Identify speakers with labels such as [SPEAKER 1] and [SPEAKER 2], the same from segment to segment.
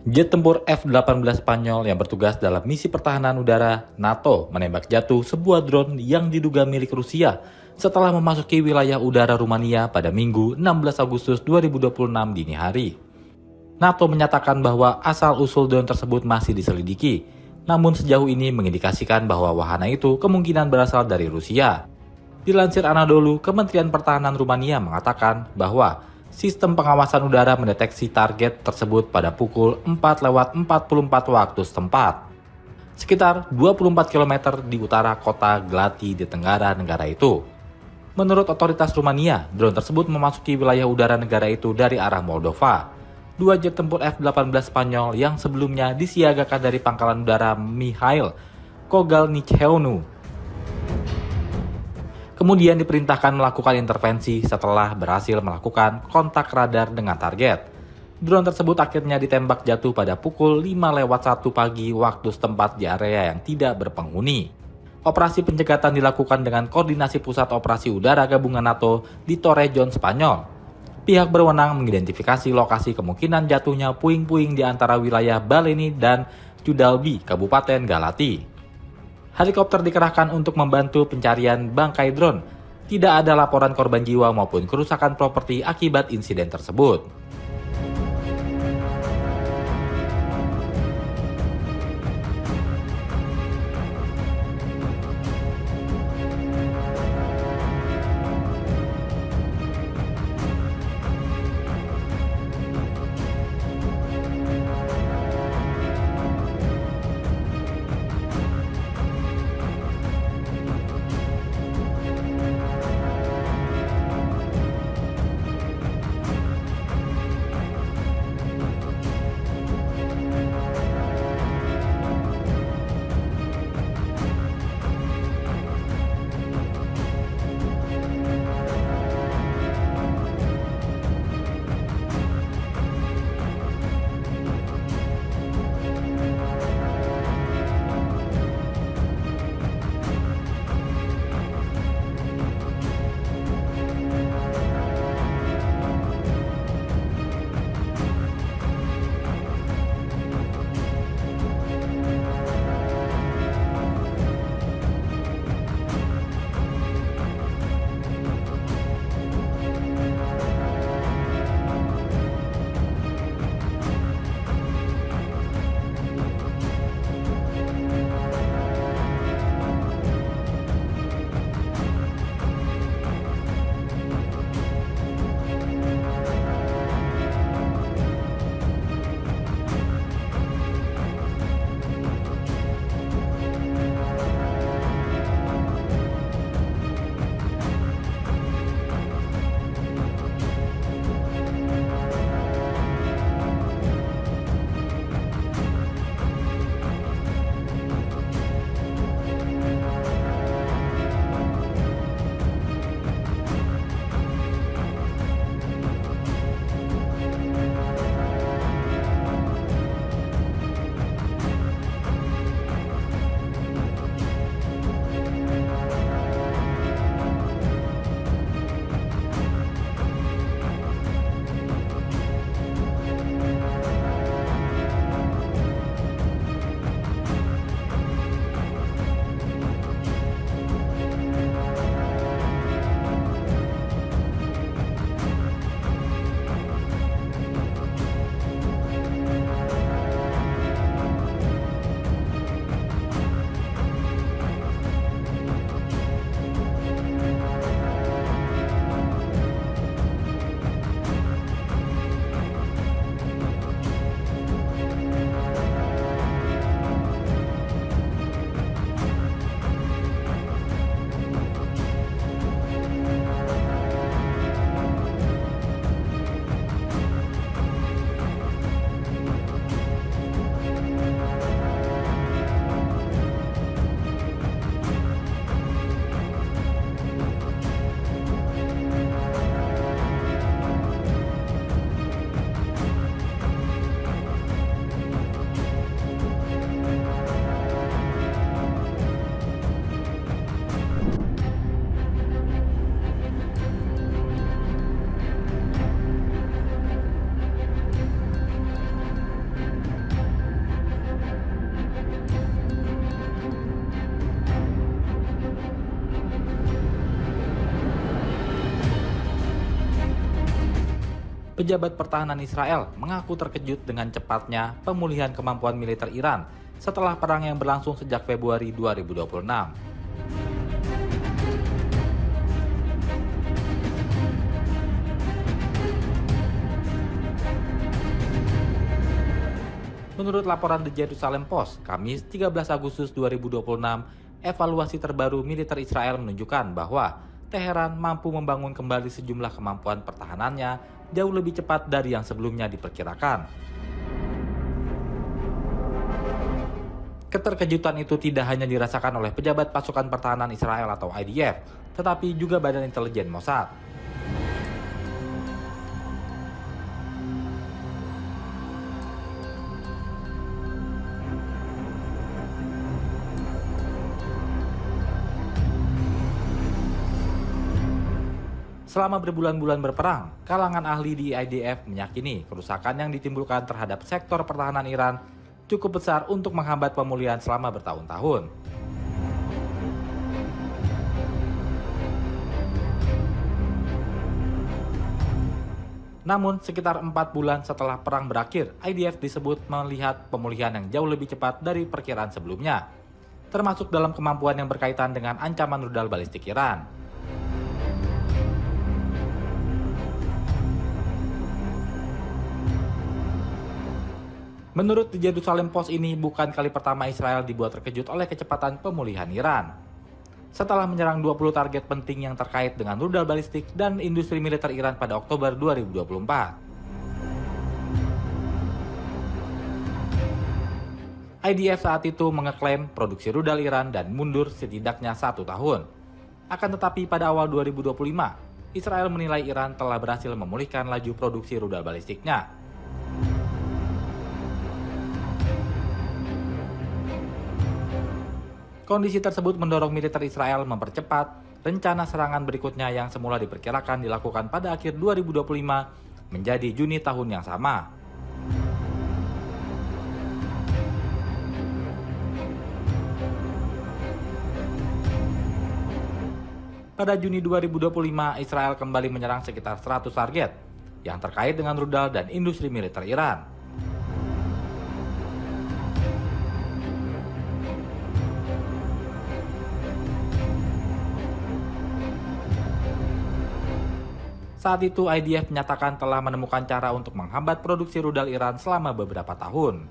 [SPEAKER 1] Jet tempur F-18 Spanyol yang bertugas dalam misi pertahanan udara NATO menembak jatuh sebuah drone yang diduga milik Rusia setelah memasuki wilayah udara Rumania pada Minggu 16 Agustus 2026 dini hari. NATO menyatakan bahwa asal-usul drone tersebut masih diselidiki, namun sejauh ini mengindikasikan bahwa wahana itu kemungkinan berasal dari Rusia. Dilansir Anadolu, Kementerian Pertahanan Rumania mengatakan bahwa sistem pengawasan udara mendeteksi target tersebut pada pukul 4:44 waktu setempat, sekitar 24 km di utara kota Glati di tenggara negara itu. Menurut otoritas Rumania, drone tersebut memasuki wilayah udara negara itu dari arah Moldova. Dua jet tempur F-18 Spanyol yang sebelumnya disiagakan dari Pangkalan Udara Mikhail Kogalniceanu kemudian diperintahkan melakukan intervensi setelah berhasil melakukan kontak radar dengan target. Drone tersebut akhirnya ditembak jatuh pada pukul 5:01 pagi waktu setempat di area yang tidak berpenghuni. Operasi pencegatan dilakukan dengan koordinasi Pusat Operasi Udara Gabungan NATO di Torrejon, Spanyol. Pihak berwenang mengidentifikasi lokasi kemungkinan jatuhnya puing-puing di antara wilayah Baleni dan Judalbi, Kabupaten Galati. Helikopter dikerahkan untuk membantu pencarian bangkai drone. Tidak ada laporan korban jiwa maupun kerusakan properti akibat insiden tersebut. Pejabat pertahanan Israel mengaku terkejut dengan cepatnya pemulihan kemampuan militer Iran setelah perang yang berlangsung sejak Februari 2026. Menurut laporan The Jerusalem Post, Kamis 13 Agustus 2026, evaluasi terbaru militer Israel menunjukkan bahwa Teheran mampu membangun kembali sejumlah kemampuan pertahanannya jauh lebih cepat dari yang sebelumnya diperkirakan. Keterkejutan itu tidak hanya dirasakan oleh pejabat pasukan pertahanan Israel atau IDF, tetapi juga Badan Intelijen Mossad. Selama berbulan-bulan berperang, kalangan ahli di IDF meyakini kerusakan yang ditimbulkan terhadap sektor pertahanan Iran cukup besar untuk menghambat pemulihan selama bertahun-tahun. Namun, sekitar 4 bulan setelah perang berakhir, IDF disebut melihat pemulihan yang jauh lebih cepat dari perkiraan sebelumnya, termasuk dalam kemampuan yang berkaitan dengan ancaman rudal balistik Iran. Menurut The Jerusalem Post, ini bukan kali pertama Israel dibuat terkejut oleh kecepatan pemulihan Iran. Setelah menyerang 20 target penting yang terkait dengan rudal balistik dan industri militer Iran pada Oktober 2024. IDF saat itu mengeklaim produksi rudal Iran dan mundur setidaknya 1 tahun. Akan tetapi pada awal 2025, Israel menilai Iran telah berhasil memulihkan laju produksi rudal balistiknya. Kondisi tersebut mendorong militer Israel mempercepat rencana serangan berikutnya yang semula diperkirakan dilakukan pada akhir 2025 menjadi Juni tahun yang sama. Pada Juni 2025, Israel kembali menyerang sekitar 100 target yang terkait dengan rudal dan industri militer Iran. Saat itu IDF menyatakan telah menemukan cara untuk menghambat produksi rudal Iran selama beberapa tahun.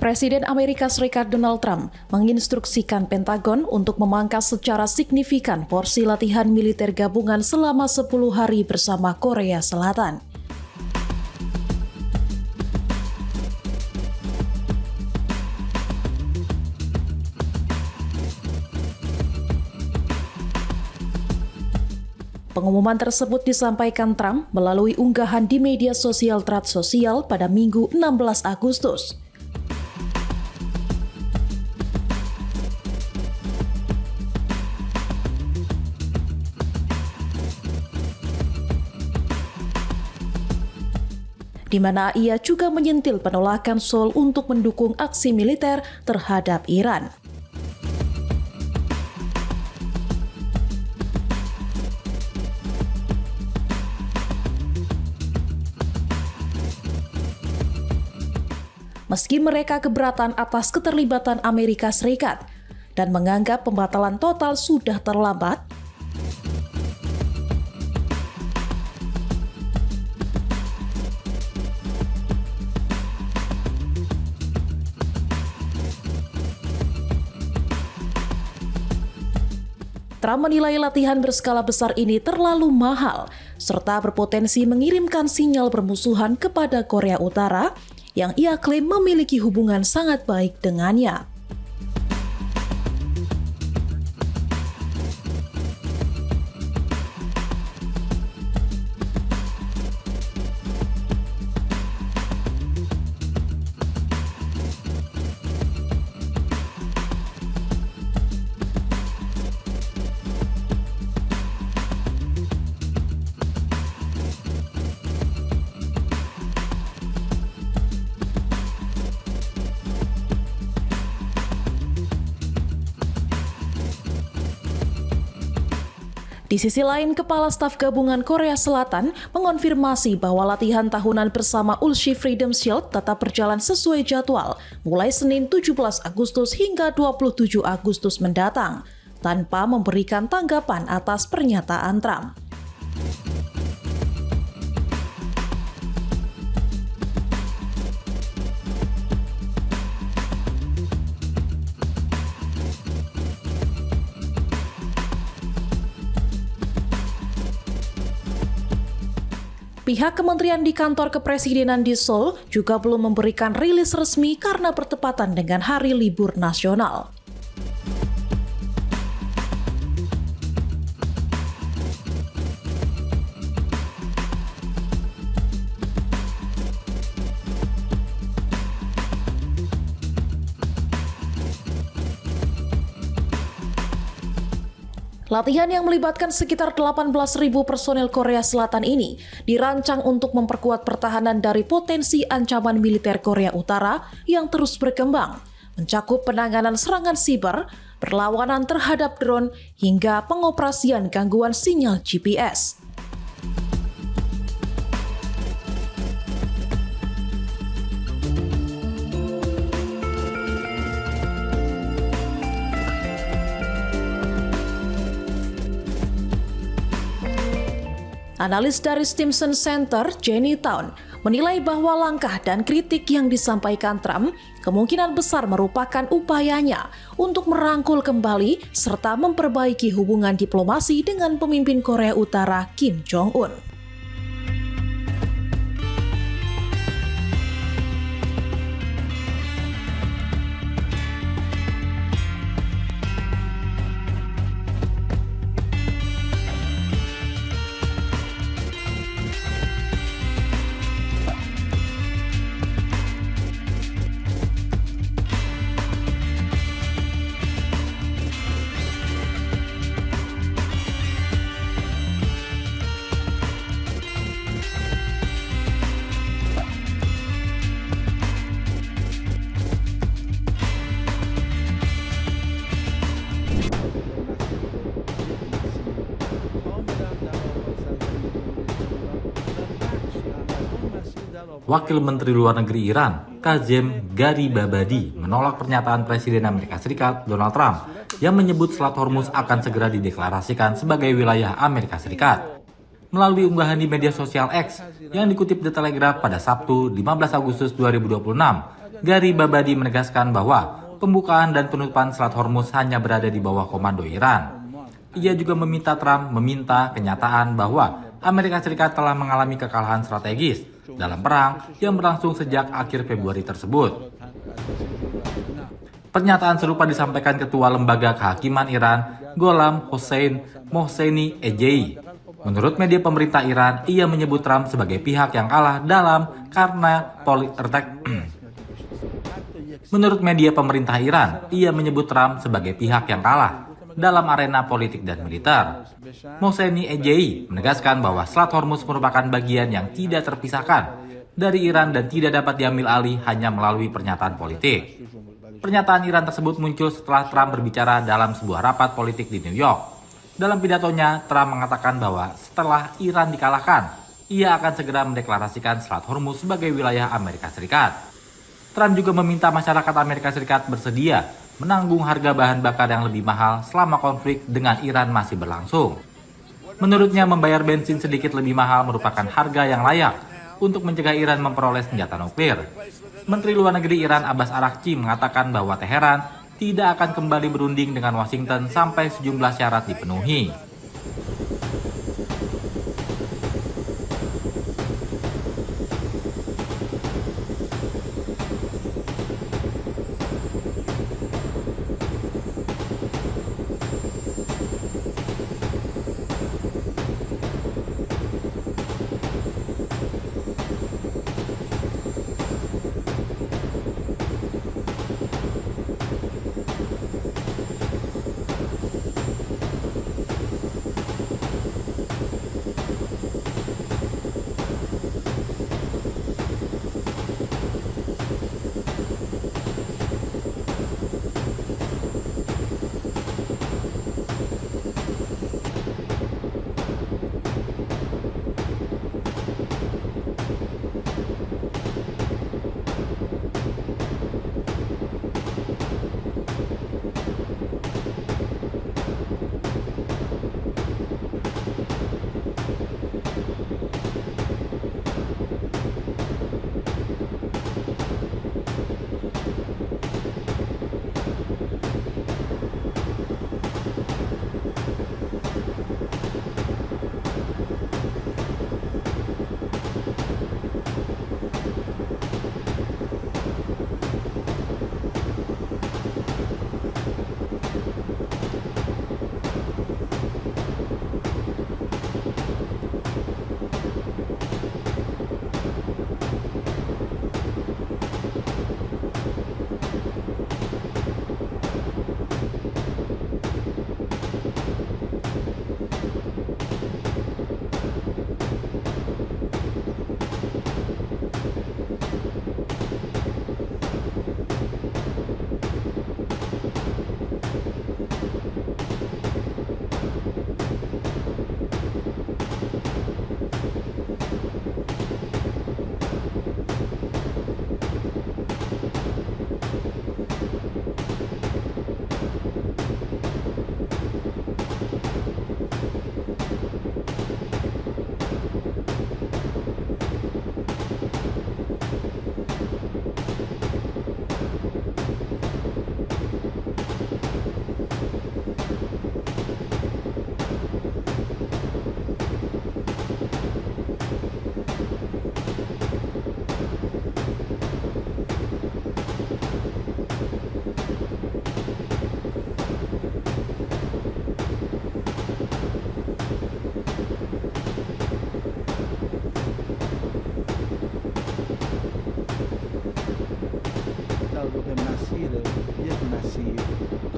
[SPEAKER 2] Presiden Amerika Serikat Donald Trump menginstruksikan Pentagon untuk memangkas secara signifikan porsi latihan militer gabungan selama 10 hari bersama Korea Selatan. Pengumuman tersebut disampaikan Trump melalui unggahan di media sosial Truth Social pada Minggu 16 Agustus. Di mana ia juga menyentil penolakan Seoul untuk mendukung aksi militer terhadap Iran. Meski mereka keberatan atas keterlibatan Amerika Serikat dan menganggap pembatalan total sudah terlambat, Trump menilai latihan berskala besar ini terlalu mahal, serta berpotensi mengirimkan sinyal permusuhan kepada Korea Utara yang ia klaim memiliki hubungan sangat baik dengannya. Di sisi lain, Kepala Staf Gabungan Korea Selatan mengonfirmasi bahwa latihan tahunan bersama Ulchi Freedom Shield tetap berjalan sesuai jadwal mulai Senin 17 Agustus hingga 27 Agustus mendatang, tanpa memberikan tanggapan atas pernyataan Trump. Pihak kementerian di kantor kepresidenan di Seoul juga belum memberikan rilis resmi karena bertepatan dengan hari libur nasional. Latihan yang melibatkan sekitar 18.000 personel Korea Selatan ini dirancang untuk memperkuat pertahanan dari potensi ancaman militer Korea Utara yang terus berkembang, mencakup penanganan serangan siber, perlawanan terhadap drone, hingga pengoperasian gangguan sinyal GPS. Analis dari Stimson Center, Jenny Town, menilai bahwa langkah dan kritik yang disampaikan Trump kemungkinan besar merupakan upayanya untuk merangkul kembali serta memperbaiki hubungan diplomasi dengan pemimpin Korea Utara Kim Jong-un.
[SPEAKER 1] Wakil Menteri Luar Negeri Iran, Kazem Garibabadi, menolak pernyataan Presiden Amerika Serikat Donald Trump yang menyebut Selat Hormuz akan segera dideklarasikan sebagai wilayah Amerika Serikat. Melalui unggahan di media sosial X yang dikutip The Telegraph pada Sabtu 15 Agustus 2026, Gary Babadi menegaskan bahwa pembukaan dan penutupan Selat Hormuz hanya berada di bawah komando Iran. Ia juga meminta Trump meminta kenyataan bahwa Amerika Serikat telah mengalami kekalahan strategis dalam perang yang berlangsung sejak akhir Februari tersebut. Pernyataan serupa disampaikan Ketua Lembaga Kehakiman Iran, Gholam Hossein Mohseni Ejei. Menurut media pemerintah Iran, ia menyebut Trump sebagai pihak yang kalah dalam karena Menurut media pemerintah Iran, ia menyebut Trump sebagai pihak yang kalah dalam arena politik dan militer. Mohseni Ejei menegaskan bahwa Selat Hormuz merupakan bagian yang tidak terpisahkan dari Iran dan tidak dapat diambil alih hanya melalui pernyataan politik. Pernyataan Iran tersebut muncul setelah Trump berbicara dalam sebuah rapat politik di New York. Dalam pidatonya, Trump mengatakan bahwa setelah Iran dikalahkan, ia akan segera mendeklarasikan Selat Hormuz sebagai wilayah Amerika Serikat. Trump juga meminta masyarakat Amerika Serikat bersedia menanggung harga bahan bakar yang lebih mahal selama konflik dengan Iran masih berlangsung. Menurutnya, membayar bensin sedikit lebih mahal merupakan harga yang layak untuk mencegah Iran memperoleh senjata nuklir. Menteri Luar Negeri Iran Abbas Araghchi mengatakan bahwa Teheran tidak akan kembali berunding dengan Washington sampai sejumlah syarat dipenuhi.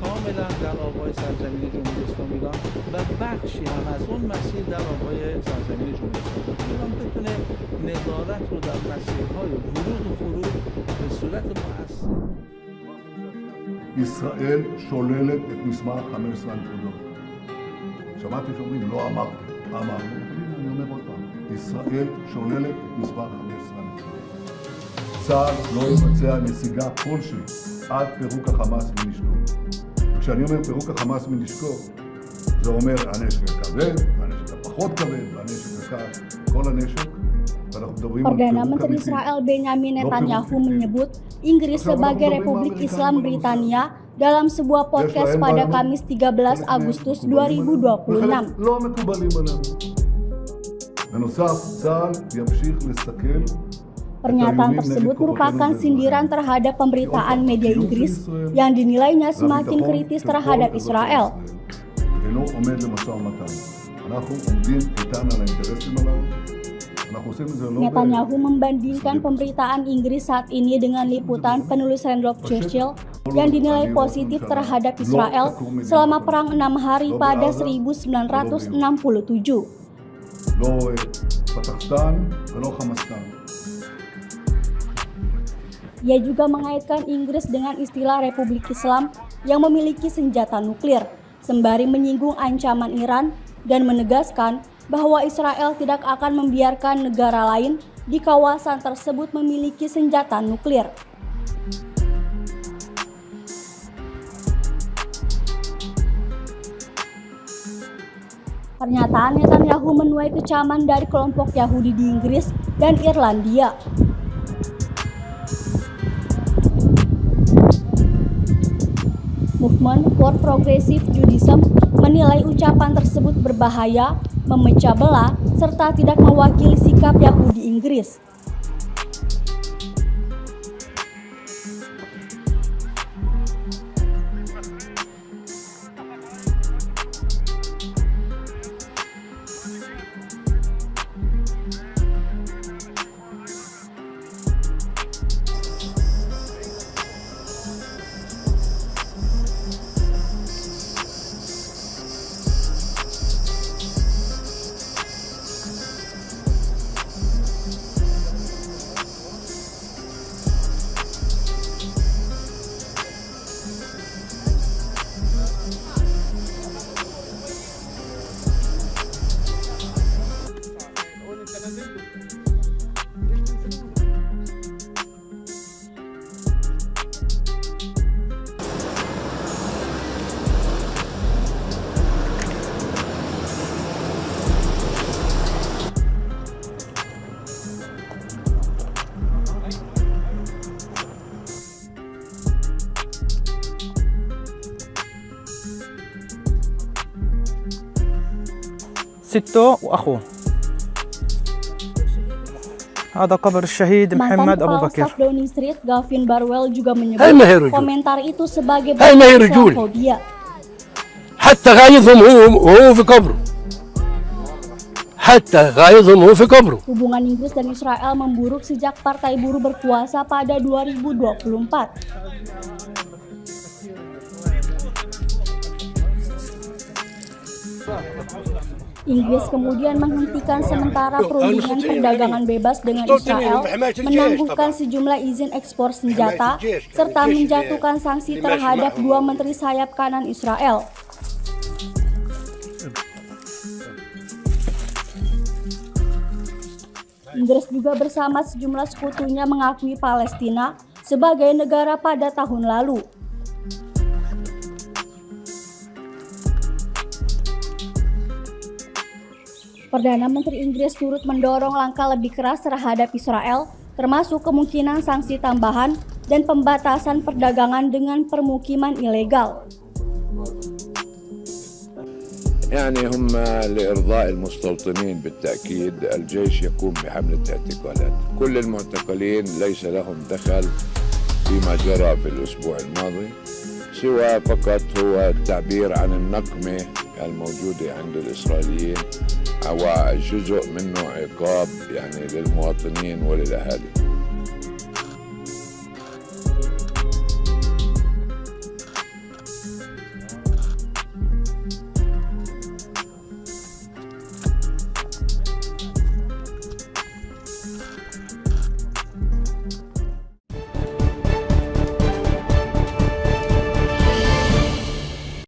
[SPEAKER 3] کاملا در آبهای سرزمین جمهوری اسلامی ایران و بخشی هم از اون مسیر در آبهای سرزمین جمهوری اسلامی ایران بتونه نظارت رو در مسیرهای ورود و خروج به صورت مؤثر.
[SPEAKER 4] ישראל שוללת את מסמך 15 הנקודות. שמעתי שאומרים, לא אמרתי. אמרנו, אני אומר עוד פעם, ישראל שוללת את מסמך 15 הנקודות. צה"ל לא יבצע נסיגה כלשהי עד פירוק החמאס מנשקו. כשאני אומר פירוק החמאס מנשקו, זה אומר הנשק הכבד, הנשק הפחות כבד, והנשק הקל, כל הנשק,
[SPEAKER 5] Perdana Menteri Israel Benjamin Netanyahu menyebut Inggris sebagai Republik Islam Britania dalam sebuah podcast pada Kamis 13 Agustus 2026. Pernyataan tersebut merupakan sindiran terhadap pemberitaan media Inggris yang dinilainya semakin kritis terhadap Israel. Netanyahu membandingkan pemberitaan Inggris saat ini dengan liputan penulis Randolph Churchill yang dinilai positif terhadap Israel selama Perang 6 Hari pada 1967. Ia juga mengaitkan Inggris dengan istilah Republik Islam yang memiliki senjata nuklir, sembari menyinggung ancaman Iran dan menegaskan bahwa Israel tidak akan membiarkan negara lain di kawasan tersebut memiliki senjata nuklir. Pernyataan Netanyahu menuai kecaman dari kelompok Yahudi di Inggris dan Irlandia. Movement for Progressive Judaism menilai ucapan tersebut berbahaya, memecah belah, serta tidak mewakili sikap Yahudi Inggris.
[SPEAKER 6] ستة وأخوه. هذا قبر الشهيد محمد أبو بكر.
[SPEAKER 5] Mantan Downing Street Gavin Barwell juga menyebut komentar itu sebagai Islamofobia.
[SPEAKER 7] حتى غايظهم وهو في قبره. حتى غايظهم وهو في قبره.
[SPEAKER 5] Hubungan Inggris dan Israel memburuk sejak Partai Buruh berkuasa pada 2024. Inggris kemudian menghentikan sementara perundingan perdagangan bebas dengan Israel, menangguhkan sejumlah izin ekspor senjata, serta menjatuhkan sanksi terhadap 2 menteri sayap kanan Israel. Inggris juga bersama sejumlah sekutunya mengakui Palestina sebagai negara pada tahun lalu. Perdana Menteri Inggris turut mendorong langkah lebih keras terhadap Israel, termasuk kemungkinan sanksi tambahan dan pembatasan perdagangan dengan permukiman ilegal.
[SPEAKER 8] يعني هم لإرضاء المستوطنين بالتأكيد الجيش يقوم بحملة اعتقالات. كل المعتقلين ليس لهم دخل فيما جرى في الأسبوع الماضي سوى فقط هو التعبير عن النقمة الموجودة عند الإسرائيليين وجزء منه عقاب يعني للمواطنين وللأهالي.